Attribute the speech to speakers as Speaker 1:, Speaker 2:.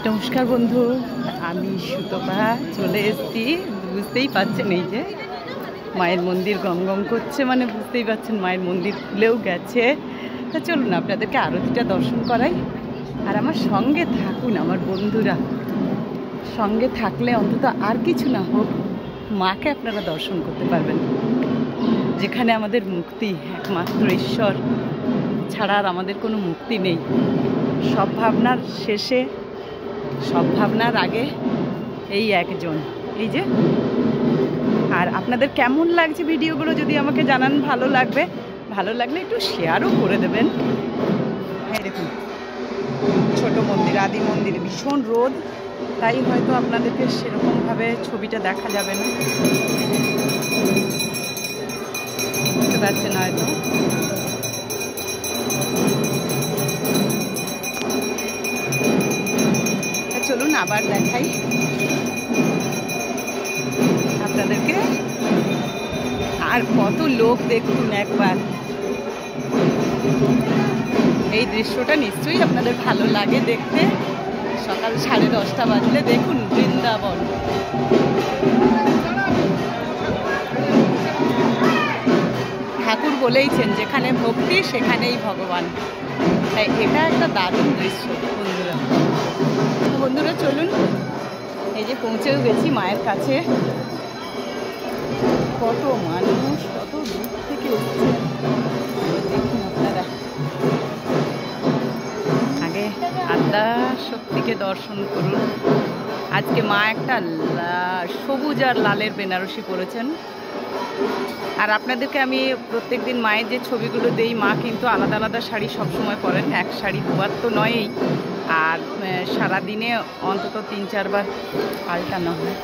Speaker 1: নমস্কার বন্ধু, আমি সুতপা চলে এসেছি। বুঝতেই পারছেন, এই যে মায়ের মন্দির গম গম করছে, মানে বুঝতেই পারছেন মায়ের মন্দির খুলেও গেছে। তা চলুন আপনাদেরকে আরতিটা দর্শন করাই, আর আমার সঙ্গে থাকুন। আমার বন্ধুরা সঙ্গে থাকলে অন্তত আর কিছু না হোক মাকে আপনারা দর্শন করতে পারবেন, যেখানে আমাদের মুক্তি একমাত্র ঈশ্বর ছাড়া আর আমাদের কোনো মুক্তি নেই। সব ভাবনার শেষে, সব ভাবনার আগে এই একজন, এই যে। আর আপনাদের কেমন লাগছে ভিডিওগুলো যদি আমাকে জানান, ভালো লাগবে। ভালো লাগলে একটু শেয়ারও করে দেবেন। হ্যাঁ, দেখুন ছোট মন্দির, আদি মন্দির, ভীষণ রোদ, তাই হয়তো আপনাদেরকে সেরকমভাবে ছবিটা দেখা যাবে না, বুঝতে পারছেন হয়তো। চলুন আবার দেখাই আপনাদেরকে। আর কত লোক দেখুন একবার। এই দৃশ্যটা নিশ্চয়ই আপনাদের ভালো লাগে দেখতে। সকাল 10:30 বাজলে দেখুন বৃন্দাবন। ঠাকুর বলেইছেন যেখানে ভক্তি সেখানেই ভগবান। তাই এটা একটা দারুণ দৃশ্য বন্ধুরা। বন্ধুরা চলুন, এই যে পৌঁছেও গেছি মায়ের কাছে। কত মানুষ, কত দূর থেকে উঠছে দেখুন আপনারা। আগে আদ্যা শক্তিকে দর্শন করুন। আজকে মা একটা সবুজ আর লালের বেনারসি পরেছেন। আর আপনাদেরকে আমি প্রত্যেকদিন মায়ের যে ছবিগুলো দেই, মা কিন্তু আলাদা আলাদা শাড়ি সবসময় পরেন, এক শাড়ি দুবার তো নয়ই। আর সারাদিনে অন্তত 3-4 বার পাল্টানো হয়।